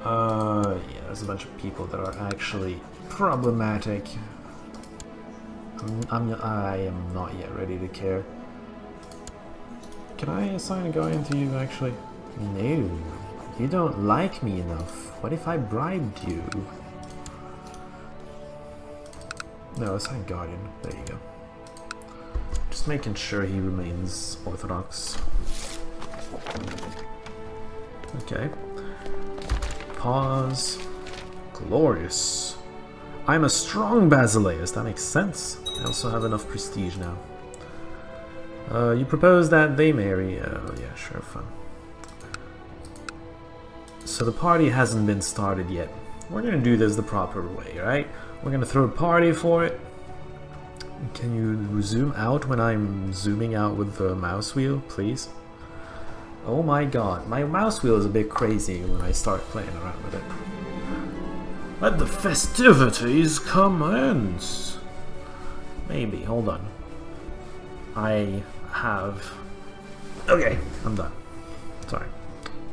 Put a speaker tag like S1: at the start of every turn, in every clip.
S1: Yeah, there's a bunch of people that are actually problematic. I am not yet ready to care. Can I assign a guardian to you, actually? No, you don't like me enough. What if I bribed you? No, assign guardian. There you go. Just making sure he remains orthodox. Okay. Pause. Glorious. I'm a strong basileus. That makes sense. I also have enough prestige now. You propose that they marry. Oh, yeah, sure, fun. So the party hasn't been started yet. We're gonna do this the proper way, right? We're gonna throw a party for it. Can you zoom out when I'm zooming out with the mouse wheel, please? Oh my god, my mouse wheel is a bit crazy when I start playing around with it. Let the festivities commence! Maybe, hold on. I have... Okay, I'm done. Sorry.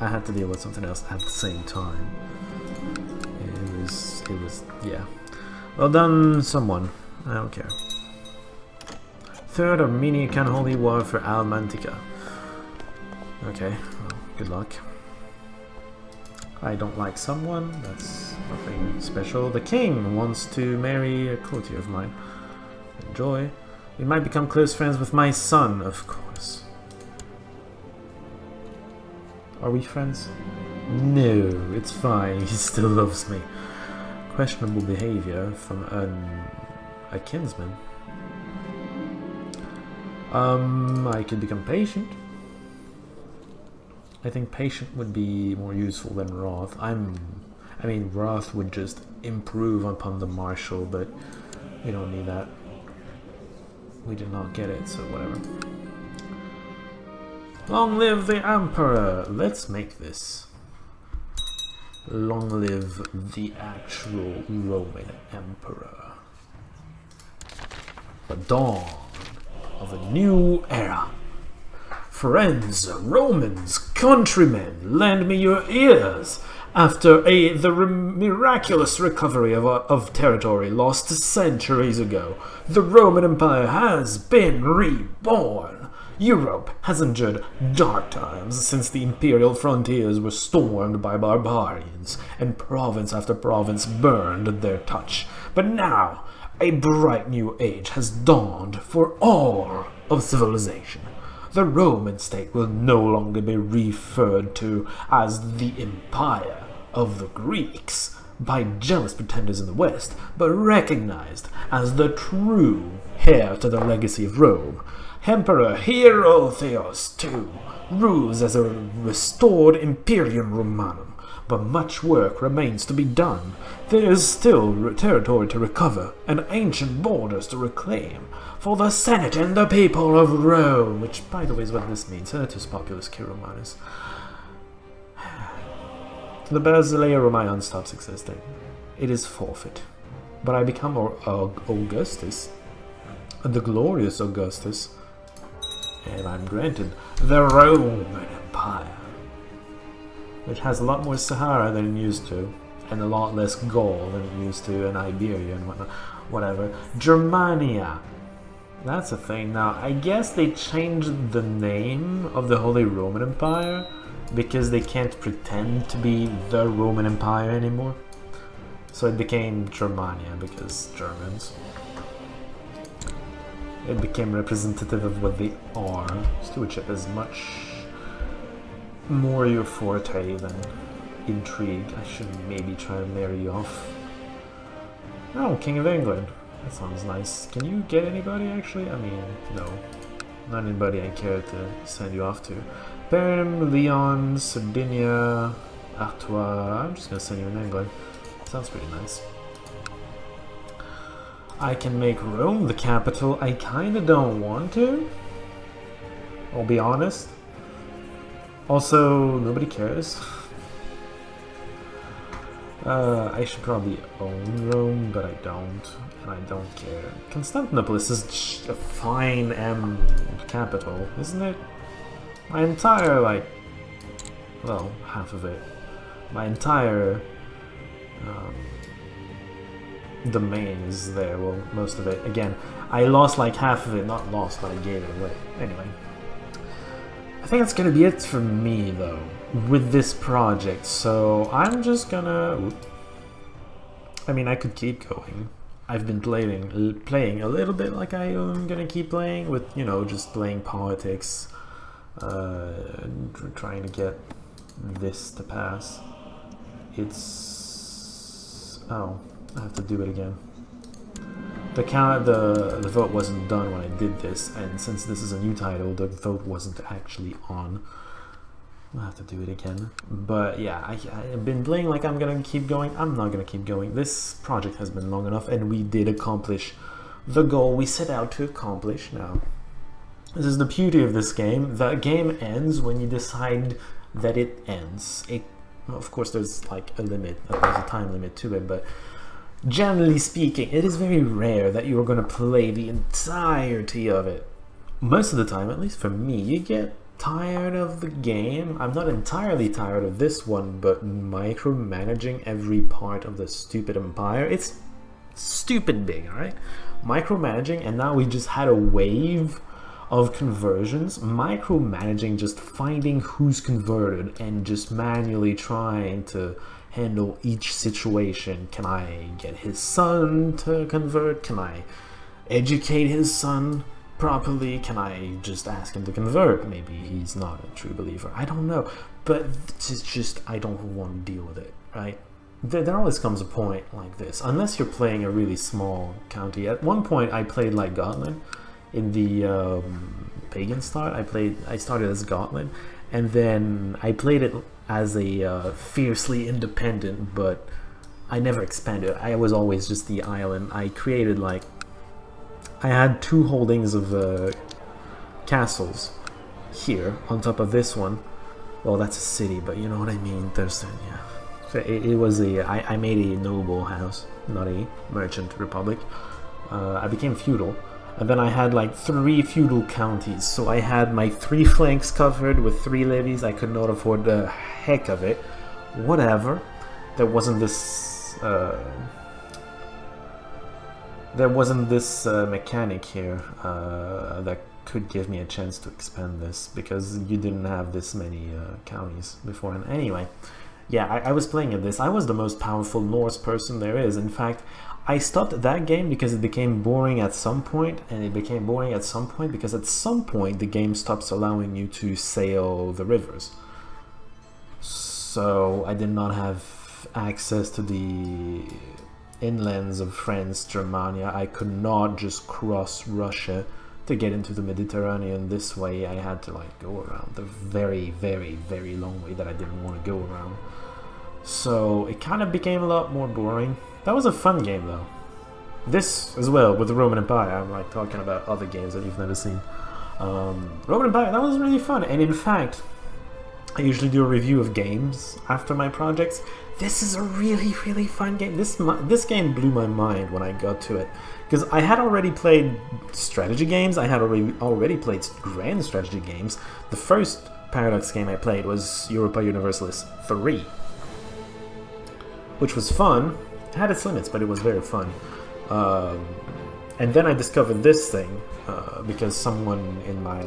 S1: I had to deal with something else at the same time. It was, yeah. Well done, someone. I don't care. Third Armenian Holy War for Almantica. Okay, well, good luck. I don't like someone, that's nothing special. The king wants to marry a courtier of mine. Enjoy. You might become close friends with my son, of course. Are we friends? No, it's fine, he still loves me. Questionable behavior from a kinsman. I could become patient. I think patient would be more useful than wrath. I mean, wrath would just improve upon the martial, but we don't need that. We did not get it, so whatever. Long live the Emperor! Let's make this. Long live the actual Roman Emperor. The dawn of a new era. Friends, Romans, countrymen, lend me your ears. After the miraculous recovery of territory lost centuries ago, the Roman Empire has been reborn. Europe has endured dark times since the imperial frontiers were stormed by barbarians, and province after province burned at their touch. But now, a bright new age has dawned for all of civilization. The Roman state will no longer be referred to as the Empire of the Greeks by jealous pretenders in the West, but recognized as the true heir to the legacy of Rome. Emperor Hierotheos II rules as a restored Imperium Romanum, but much work remains to be done. There is still territory to recover and ancient borders to reclaim for the Senate and the people of Rome, which, by the way, is what this means. Senatus Populus Qui Romanus. The Basileia Romaeon stops existing. It is forfeit. But I become Augustus, the glorious Augustus, and I'm granted the Roman Empire, which has a lot more Sahara than it used to, and a lot less Gaul than it used to, and Iberia and whatnot. Whatever. Germania. That's a thing. Now, I guess they changed the name of the Holy Roman Empire because they can't pretend to be the Roman Empire anymore. So it became Germania because Germans. It became representative of what they are. Stewardship is much more your forte than intrigue. I should maybe try to marry you off. Oh, King of England. That sounds nice. Can you get anybody, actually? I mean, no. Not anybody I care to send you off to. Perm, Leon, Sardinia, Artois. I'm just gonna send you in England. Sounds pretty nice. I can make Rome the capital. I kinda don't want to. I'll be honest. Also, nobody cares. I should probably own Rome, but I don't. And I don't care. Constantinople is a fine capital, isn't it? My entire, like, well, half of it My entire domain is there. Well, most of it. Again, I lost like half of it. Not lost, but I gave it away. Anyway. I think that's gonna be it for me, though, with this project. So I'm just gonna... I mean, I could keep going. I've been playing a little bit like I am gonna keep playing with, you know, just playing politics, trying to get this to pass. It's... oh, I have to do it again. The vote wasn't done when I did this, and since this is a new title, the vote wasn't actually on. I'll have to do it again. But yeah, I've been playing like I'm gonna keep going. I'm not gonna keep going. This project has been long enough, and we did accomplish the goal we set out to accomplish. Now, this is the beauty of this game. The game ends when you decide that it ends. Of course, there's like a limit. There's a time limit to it, but generally speaking, it is very rare that you're going to play the entirety of it. Most of the time, at least for me, you get tired of the game. I'm not entirely tired of this one, but micromanaging every part of the stupid empire, it's stupid big, alright? Micromanaging, and now we just had a wave of conversions. Micromanaging, just finding who's converted and just manually trying to handle each situation. Can I get his son to convert? Can I educate his son properly? Can I just ask him to convert? Maybe he's not a true believer. I don't know. But it's just, I don't want to deal with it, right? There always comes a point like this. Unless you're playing a really small county. At one point I played like Gotland. In the Pagan start, I started as Gotland. And then I played it as a fiercely independent, but I never expanded. I was always just the island. I created like... I had 2 holdings of castles here on top of this one. Well, that's a city, but you know what I mean. There's yeah. So it was I made a noble house, not a merchant republic. I became feudal. And then I had like 3 feudal counties, so I had my 3 flanks covered with 3 levies. I could not afford the heck of it. Whatever. There wasn't this mechanic here that could give me a chance to expand this, because you didn't have this many counties before. And anyway, yeah, I was playing at this. I was the most powerful Norse person there is. In fact, I stopped that game because it became boring at some point, and it became boring at some point because at some point the game stops allowing you to sail the rivers. So I did not have access to the inlands of France, Germania. I could not just cross Russia to get into the Mediterranean this way. I had to like go around the very, very, very long way that I didn't want to go around. So it kind of became a lot more boring. That was a fun game though. This as well with the Roman Empire. I'm like talking about other games that you've never seen. Roman Empire, that was really fun. And in fact, I usually do a review of games after my projects. This is a really, really fun game. This game blew my mind when I got to it, because I had already played strategy games. I had already played grand strategy games. The first Paradox game I played was Europa Universalis 3, which was fun. It had its limits, but it was very fun. And then I discovered this thing because someone in my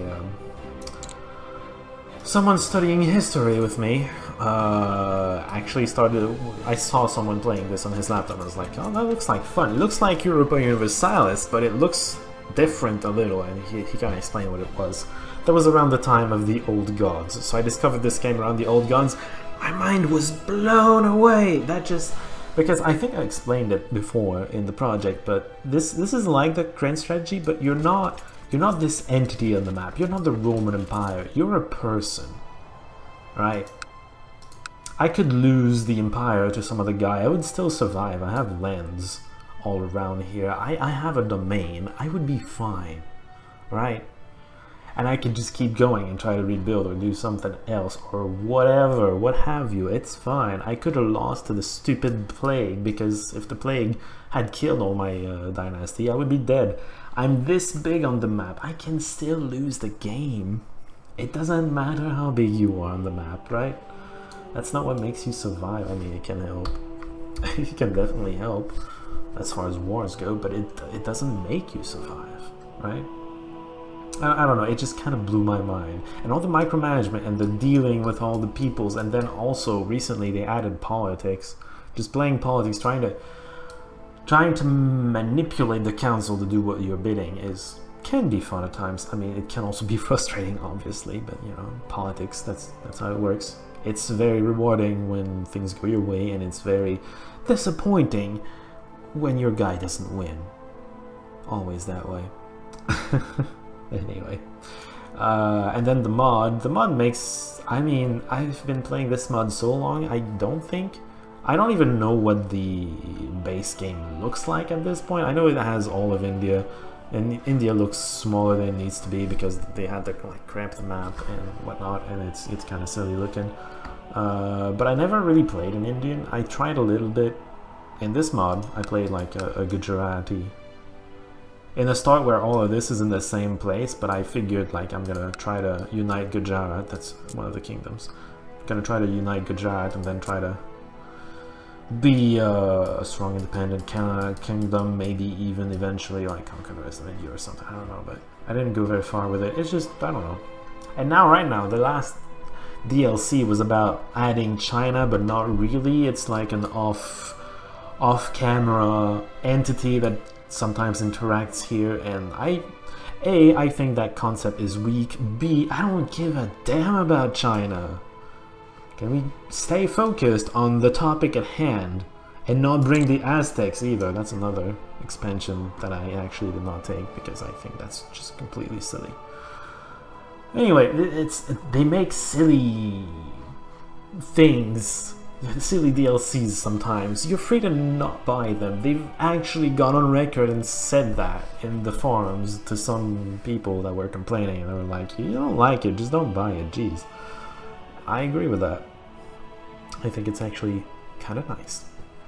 S1: someone studying history with me actually started. I saw someone playing this on his laptop. I was like, oh, that looks like fun. It looks like Europa Universalis, but it looks different a little. And he kind of explained what it was. That was around the time of the Old Gods. So I discovered this game around the Old Gods. My mind was blown away. That just... Because I think I explained it before in the project, but this is like the grand strategy, but you're not this entity on the map. You're not the Roman Empire. You're a person, right? I could lose the empire to some other guy. I would still survive. I have lands all around here. I have a domain. I would be fine, right? And I could just keep going and try to rebuild or do something else or whatever, what have you. It's fine. I could have lost to the stupid plague, because if the plague had killed all my dynasty, I would be dead. I'm this big on the map. I can still lose the game. It doesn't matter how big you are on the map, right? That's not what makes you survive. I mean, it can help. It can definitely help as far as wars go, but it doesn't make you survive, right? I don't know, it just kind of blew my mind. And all the micromanagement and the dealing with all the peoples, and then also recently they added politics. Just playing politics, trying to manipulate the council to do what you're bidding can be fun at times. I mean, it can also be frustrating, obviously, but you know, politics, that's how it works. It's very rewarding when things go your way, and it's very disappointing when your guy doesn't win. Always that way. Anyway, and then the mod makes, I mean, I've been playing this mod so long, I don't even know what the base game looks like at this point. I know it has all of India, and India looks smaller than it needs to be because they had to like cramp the map and whatnot, and it's kind of silly looking. But I never really played an Indian. I tried a little bit. In this mod, I played like a Gujarati. In the start where all of this is in the same place, but I figured like I'm gonna try to unite Gujarat, that's one of the kingdoms. I'm gonna try to unite Gujarat and then try to be a strong independent kingdom, maybe even eventually like conquer the rest of India or something, I don't know, but I didn't go very far with it. It's just, I don't know. And now, right now, the last DLC was about adding China, but not really. It's like an off-camera entity that sometimes interacts here, and I think that concept is weak. B, I don't give a damn about China. Can we stay focused on the topic at hand and not bring the Aztecs either? That's another expansion that I actually did not take because I think that's just completely silly. Anyway, they make silly things, silly DLCs sometimes. You're free to not buy them. They've actually gone on record and said that in the forums to some people that were complaining, and they were like, you don't like it, just don't buy it. Jeez. I agree with that. I think it's actually kind of nice.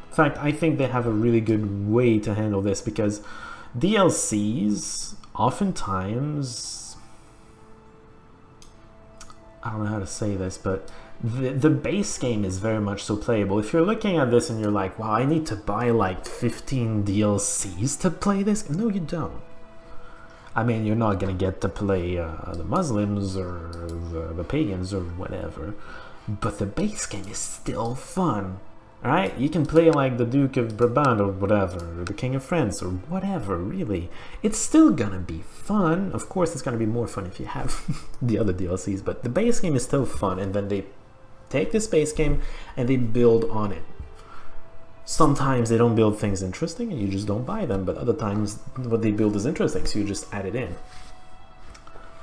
S1: In fact, I think they have a really good way to handle this because DLCs oftentimes, I don't know how to say this, but the base game is very much so playable. If you're looking at this and you're like, wow, I need to buy like 15 DLCs to play this, no you don't. I mean, you're not gonna get to play the Muslims or the pagans or whatever, but the base game is still fun, right? You can play like the Duke of Brabant or whatever, or the King of France or whatever, really. It's still gonna be fun. Of course, it's gonna be more fun if you have the other DLCs, but the base game is still fun, and then they take this base game and they build on it. Sometimes they don't build things interesting and you just don't buy them, but other times what they build is interesting, so you just add it in.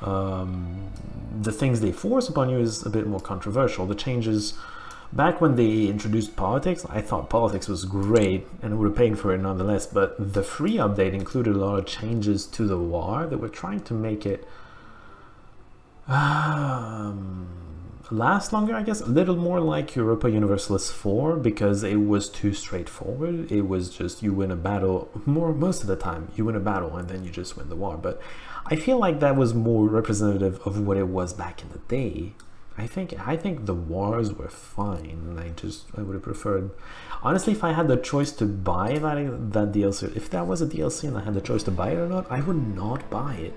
S1: The things they force upon you is a bit more controversial. The changes, back when they introduced politics, I thought politics was great and I would have paid for it nonetheless, but the free update included a lot of changes to the war that were trying to make it last longer, I guess, a little more like Europa Universalis 4, because it was too straightforward. It was just you win a battle, most of the time you win a battle and then you just win the war. But I feel like that was more representative of what it was back in the day. I think the wars were fine, and I would have preferred, honestly, if I had the choice to buy that DLC, if that was a DLC and I had the choice to buy it or not, I would not buy it.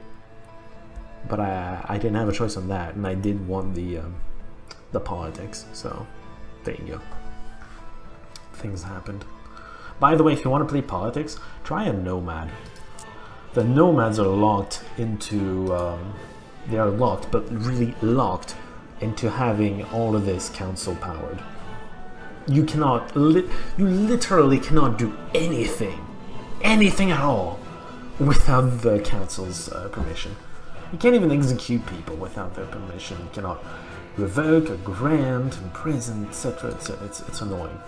S1: But I didn't have a choice on that, and I did want the politics, so there you go. Things happened. By the way, if you want to play politics, try a nomad. The nomads are locked into, they are locked, but really locked into having all of this council powered. You cannot, you literally cannot do anything at all without the council's permission. You can't even execute people without their permission. You cannot revoke, or grant, imprison, etc. etc. It's annoying.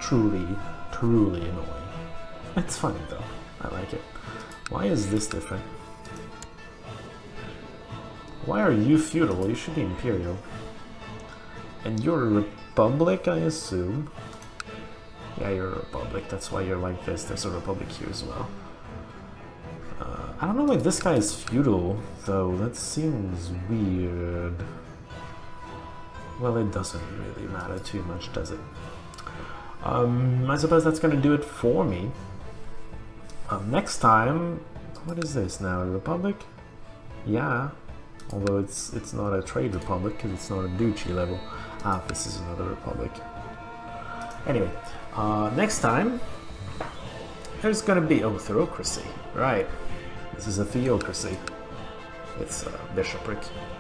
S1: Truly annoying. It's funny though. I like it. Why is this different? Why are you feudal? You should be imperial. And you're a republic, I assume. Yeah, you're a republic. That's why you're like this. There's a republic here as well. I don't know why this guy is feudal, though. That seems weird. Well, it doesn't really matter too much, does it? I suppose that's gonna do it for me. Next time, what is this now? A republic? Yeah, although it's not a trade republic because it's not a duchy level. Ah, this is another republic. Anyway, next time there's gonna be theocracy. Right, this is a theocracy. It's a bishopric.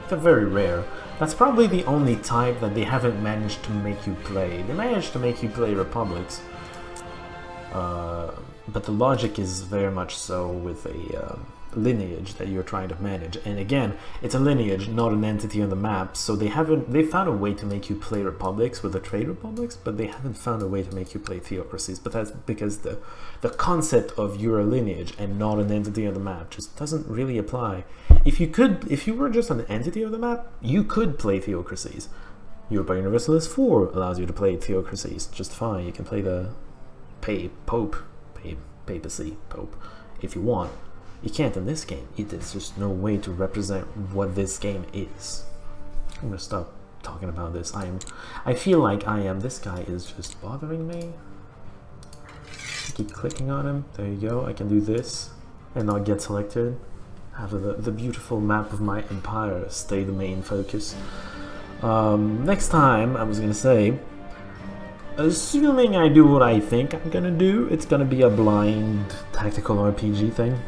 S1: They're very rare. That's probably the only type that they haven't managed to make you play. They managed to make you play republics, but the logic is very much so with a lineage that you're trying to manage. And again, it's a lineage, not an entity on the map. So they found a way to make you play republics with the trade republics, but they haven't found a way to make you play theocracies. But that's because the concept of you're a lineage and not an entity on the map just doesn't really apply. If you were just an entity of the map, you could play theocracies. Europa Universalis 4 allows you to play theocracies just fine. You can play the papacy pope if you want. You can't in this game. There's just no way to represent what this game is. I'm gonna stop talking about this. I feel like this guy is just bothering me. I keep clicking on him. There you go. I can do this and not get selected. Have the beautiful map of my empire stay the main focus. Next time, I was gonna say, assuming I do what I think I'm gonna do, it's gonna be a blind tactical RPG thing.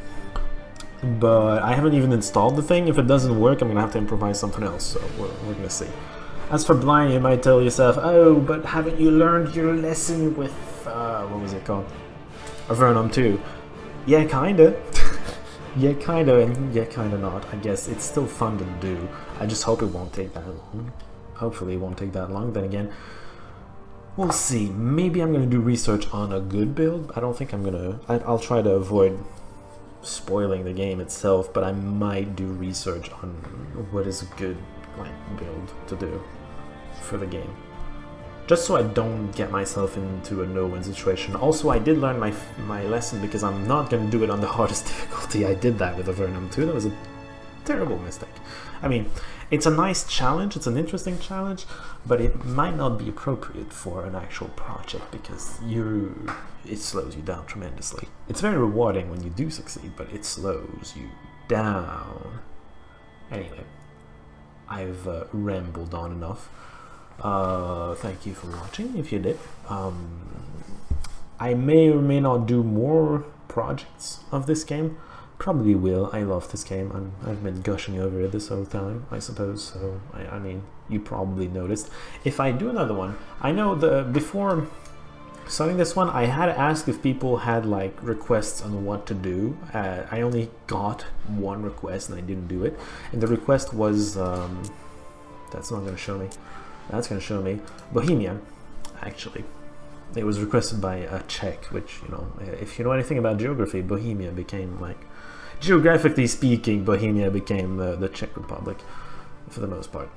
S1: But I haven't even installed the thing. If it doesn't work, I'm gonna have to improvise something else, so we're gonna see. As for blind, you might tell yourself, oh, but haven't you learned your lesson with, what was it called? Avernum 2. Yeah, kinda. Yeah, kinda, and yeah, kinda not. I guess it's still fun to do. I just hope it won't take that long. Hopefully it won't take that long. Then again, we'll see. Maybe I'm gonna do research on a good build. I don't think I'm gonna... I'll try to avoid spoiling the game itself, but I might do research on what is a good build to do for the game, just so I don't get myself into a no-win situation. Also, I did learn my lesson, because I'm not going to do it on the hardest difficulty. I did that with Avernum 2. That was a terrible mistake. I mean, it's a nice challenge, it's an interesting challenge, but it might not be appropriate for an actual project, because it slows you down tremendously. It's very rewarding when you do succeed, but it slows you down. Anyway, I've rambled on enough. Thank you for watching, if you did. I may or may not do more projects of this game. Probably will. I love this game. I've been gushing over it this whole time, I suppose, so I mean, you probably noticed. If I do another one, I know before starting this one, I had asked if people had like requests on what to do. I only got one request and I didn't do it, and the request was that's not going to show me. That's going to show me Bohemia, actually. It was requested by a Czech, which, you know, if you know anything about geography, Bohemia became like, geographically speaking, Bohemia became the Czech Republic for the most part.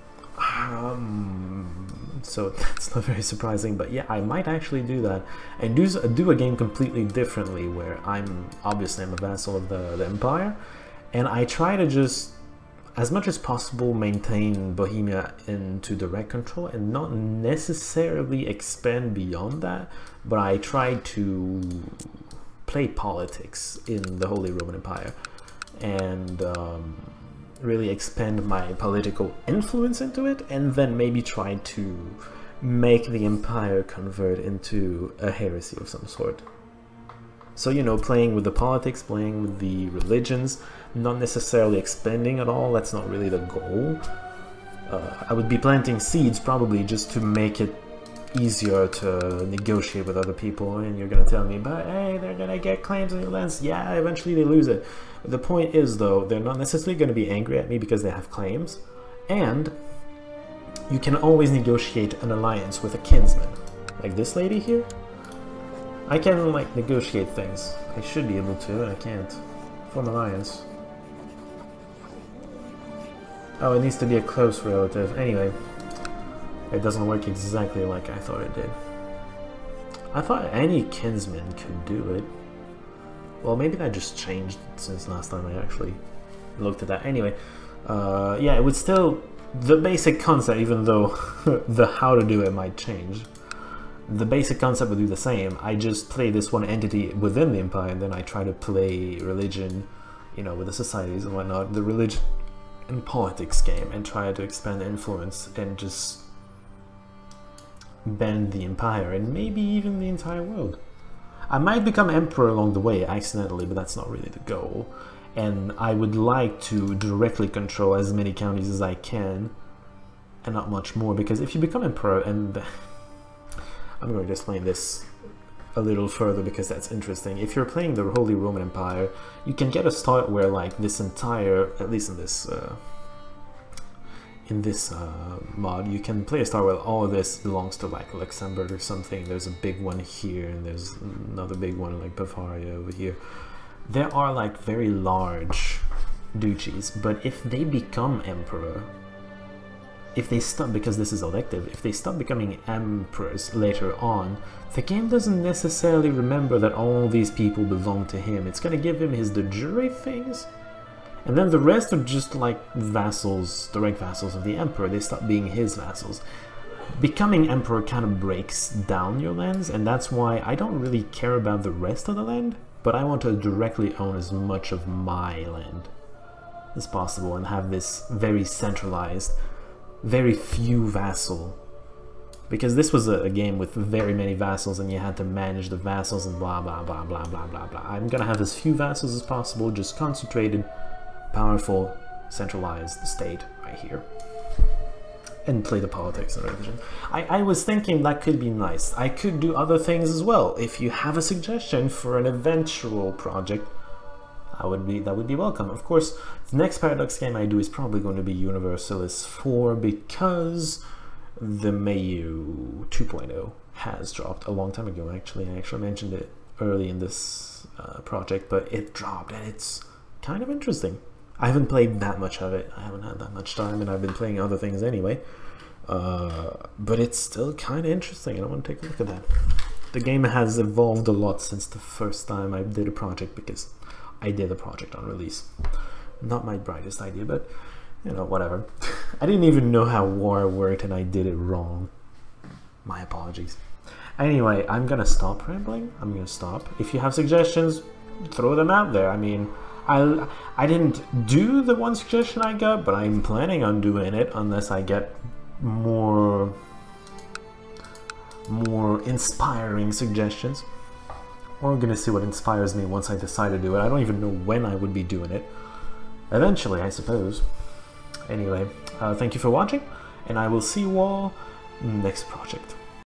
S1: So that's not very surprising, but yeah, I might actually do that and do a game completely differently, where I'm a vassal of the Empire, and I try to just, as much as possible, maintain Bohemia into direct control and not necessarily expand beyond that, but I try to play politics in the Holy Roman Empire and really expand my political influence into it, and then maybe try to make the empire convert into a heresy of some sort. So, you know, playing with the politics, playing with the religions, not necessarily expanding at all. That's not really the goal. I would be planting seeds probably just to make it easier to negotiate with other people, and you're gonna tell me, but hey, they're gonna get claims on your lands. Yeah, eventually they lose it. But the point is, though, they're not necessarily gonna be angry at me because they have claims, and you can always negotiate an alliance with a kinsman. Like this lady here, I can like negotiate things. I should be able to, and I can't. Form alliance. Oh, it needs to be a close relative. Anyway, it doesn't work exactly like I thought it did. I thought any kinsman could do it. Well, maybe that just changed since last time I actually looked at that. Anyway, yeah, it would still the basic concept, even though the how to do it might change, the basic concept will do the same. I just play this one entity within the empire, and then I try to play religion, you know, with the societies and whatnot, the religion and politics game, and try to expand the influence and just bend the empire and maybe even the entire world. I might become emperor along the way accidentally, but that's not really the goal. And I would like to directly control as many counties as I can, and not much more, because if you become emperor, and I'm going to explain this a little further because that's interesting. If you're playing the Holy Roman Empire, you can get a start where, like, this entire, at least in this mod, you can play a start where all of this belongs to, like, Luxembourg or something. There's a big one here, and there's another big one like Bavaria over here. There are, like, very large duchies, but if they become emperor, if they stop, because this is elective, if they stop becoming emperors later on, the game doesn't necessarily remember that all these people belong to him. It's gonna give him his de jure things, and then the rest are just like vassals, direct vassals of the emperor. They stop being his vassals. Becoming emperor kind of breaks down your lands, and that's why I don't really care about the rest of the land, but I want to directly own as much of my land as possible and have this very centralized, very few vassal, because this was a game with very many vassals and you had to manage the vassals and blah blah blah blah blah blah blah. I'm gonna have as few vassals as possible, just concentrated, powerful, centralized state right here, and play the politics and religion. I was thinking that could be nice. I could do other things as well. If you have a suggestion for an eventual project, that would be welcome. Of course, the next Paradox game I do is probably going to be Universalis 4, because the Mayu 2.0 has dropped a long time ago. Actually, I actually mentioned it early in this project, but it dropped and it's kind of interesting. I haven't played that much of it. I haven't had that much time, and I've been playing other things anyway. But it's still kind of interesting, and I want to take a look at that. The game has evolved a lot since the first time I did a project, because I did a project on release. Not my brightest idea, but, you know, whatever. I didn't even know how war worked, and I did it wrong. My apologies. Anyway, I'm gonna stop rambling. I'm gonna stop. If you have suggestions, throw them out there. I mean, I didn't do the one suggestion I got, but I'm planning on doing it unless I get more inspiring suggestions. We're gonna see what inspires me once I decide to do it. I don't even know when I would be doing it. Eventually, I suppose. Anyway, thank you for watching, and I will see you all next project.